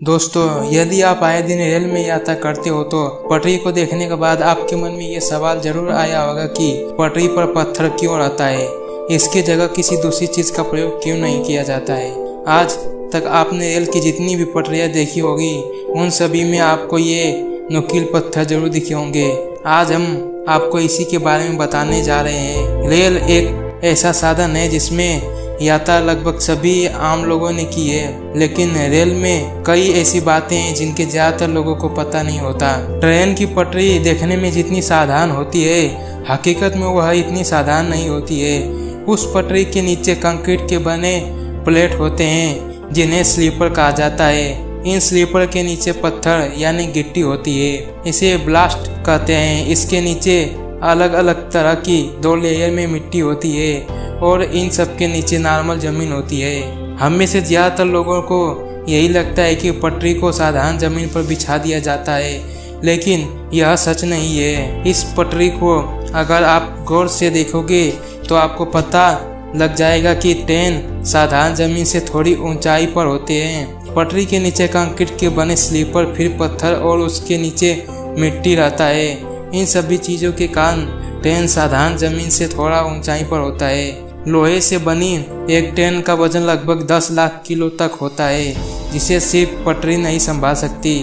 दोस्तों, यदि आप आए दिन रेल में यात्रा करते हो तो पटरी को देखने के बाद आपके मन में ये सवाल जरूर आया होगा कि पटरी पर पत्थर क्यों रहता है, इसकी जगह किसी दूसरी चीज का प्रयोग क्यों नहीं किया जाता है। आज तक आपने रेल की जितनी भी पटरियां देखी होगी उन सभी में आपको ये नुकीले पत्थर जरूर दिखे होंगे। आज हम आपको इसी के बारे में बताने जा रहे हैं। रेल एक ऐसा साधन है जिसमें यात्रा लगभग सभी आम लोगों ने की है, लेकिन रेल में कई ऐसी बातें हैं जिनके ज्यादातर लोगों को पता नहीं होता। ट्रेन की पटरी देखने में जितनी साधारण होती है, हकीकत में वह इतनी साधारण नहीं होती है। उस पटरी के नीचे कंक्रीट के बने प्लेट होते हैं जिन्हें स्लीपर कहा जाता है। इन स्लीपर के नीचे पत्थर यानी गिट्टी होती है, इसे ब्लास्ट कहते हैं। इसके नीचे अलग अलग तरह की 2 लेयर में मिट्टी होती है और इन सब के नीचे नॉर्मल जमीन होती है। हम में से ज्यादातर लोगों को यही लगता है कि पटरी को साधारण जमीन पर बिछा दिया जाता है, लेकिन यह सच नहीं है। इस पटरी को अगर आप गौर से देखोगे तो आपको पता लग जाएगा कि ट्रेन साधारण जमीन से थोड़ी ऊंचाई पर होते हैं। पटरी के नीचे कंक्रीट के बने स्लीपर, फिर पत्थर और उसके नीचे मिट्टी रहता है। इन सभी चीजों के कारण ट्रेन साधारण जमीन से थोड़ा ऊंचाई पर होता है। लोहे से बनी एक ट्रेन का वजन लगभग 10 लाख किलो तक होता है, जिसे सिर्फ पटरी नहीं संभाल सकती।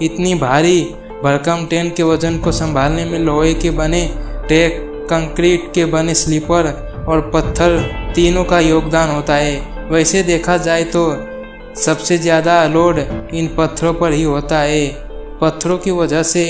इतनी भारी भरकम ट्रेन के वजन को संभालने में लोहे के बने ट्रैक, कंक्रीट के बने स्लीपर और पत्थर तीनों का योगदान होता है। वैसे देखा जाए तो सबसे ज्यादा लोड इन पत्थरों पर ही होता है। पत्थरों की वजह से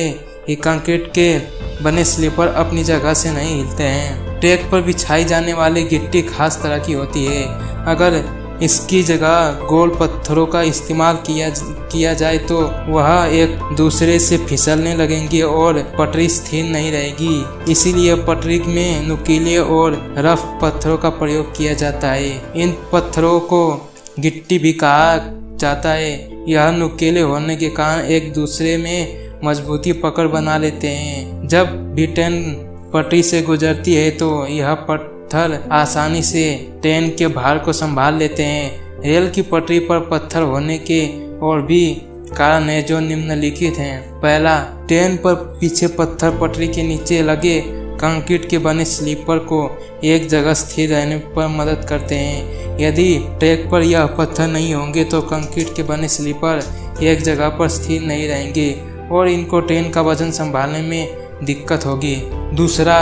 ही कंक्रीट के बने स्लीपर अपनी जगह से नहीं हिलते हैं। ट्रैक पर बिछाई जाने वाली गिट्टी खास तरह की होती है। अगर इसकी जगह गोल पत्थरों का इस्तेमाल किया जाए तो वह एक दूसरे से फिसलने लगेंगे और पटरी स्थिर नहीं रहेगी। इसीलिए पटरी में नुकीले और रफ पत्थरों का प्रयोग किया जाता है। इन पत्थरों को गिट्टी भी कहा जाता है। यह नुकीले होने के कारण एक दूसरे में मजबूती पकड़ बना लेते हैं। जब भी ट्रेन पटरी से गुजरती है तो यह पत्थर आसानी से ट्रेन के भार को संभाल लेते हैं। रेल की पटरी पर पत्थर होने के और भी कारण है जो निम्नलिखित हैं। पहला, ट्रेन पर पीछे पत्थर पटरी के नीचे लगे कंक्रीट के बने स्लीपर को एक जगह स्थिर रहने पर मदद करते हैं। यदि ट्रैक पर यह पत्थर नहीं होंगे तो कंक्रीट के बने स्लीपर एक जगह पर स्थिर नहीं रहेंगे और इनको ट्रेन का वजन संभालने में दिक्कत होगी। दूसरा,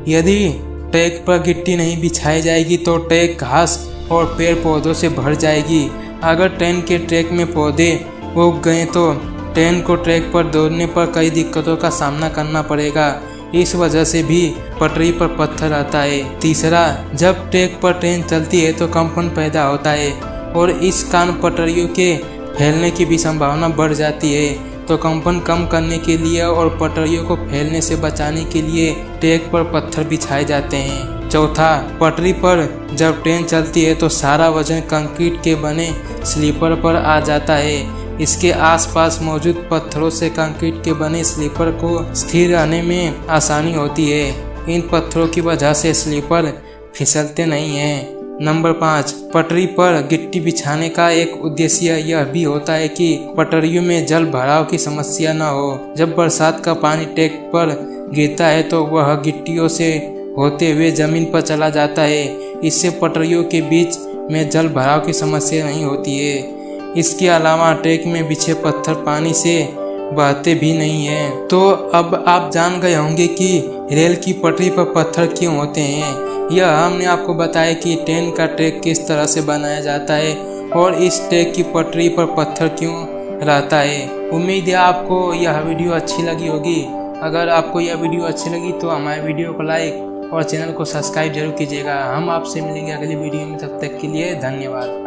यदि ट्रैक पर गिट्टी नहीं बिछाई जाएगी तो ट्रैक घास और पेड़ पौधों से भर जाएगी। अगर ट्रेन के ट्रैक में पौधे उग गए तो ट्रेन को ट्रैक पर दौड़ने पर कई दिक्कतों का सामना करना पड़ेगा। इस वजह से भी पटरी पर पत्थर आता है। तीसरा, जब ट्रैक पर ट्रेन चलती है तो कंपन पैदा होता है और इस कारण पटरियों के फैलने की भी संभावना बढ़ जाती है। तो कंपन कम करने के लिए और पटरियों को फैलने से बचाने के लिए ट्रैक पर पत्थर बिछाए जाते हैं। चौथा, पटरी पर जब ट्रेन चलती है तो सारा वजन कंक्रीट के बने स्लीपर पर आ जाता है। इसके आसपास मौजूद पत्थरों से कंक्रीट के बने स्लीपर को स्थिर रहने में आसानी होती है। इन पत्थरों की वजह से स्लीपर फिसलते नहीं हैं। नंबर 5, पटरी पर गिट्टी बिछाने का एक उद्देश्य यह भी होता है कि पटरियों में जल भराव की समस्या न हो। जब बरसात का पानी ट्रैक पर गिरता है तो वह गिट्टियों से होते हुए जमीन पर चला जाता है। इससे पटरियों के बीच में जल भराव की समस्या नहीं होती है। इसके अलावा ट्रैक में बिछे पत्थर पानी से बहते भी नहीं हैं। तो अब आप जान गए होंगे कि रेल की पटरी पर पत्थर क्यों होते हैं। यह हमने आपको बताया कि ट्रेन का ट्रैक किस तरह से बनाया जाता है और इस ट्रैक की पटरी पर पत्थर क्यों रहता है। उम्मीद है आपको यह वीडियो अच्छी लगी होगी। अगर आपको यह वीडियो अच्छी लगी तो हमारे वीडियो को लाइक और चैनल को सब्सक्राइब जरूर कीजिएगा। हम आपसे मिलेंगे अगली वीडियो में, तब तक के लिए धन्यवाद।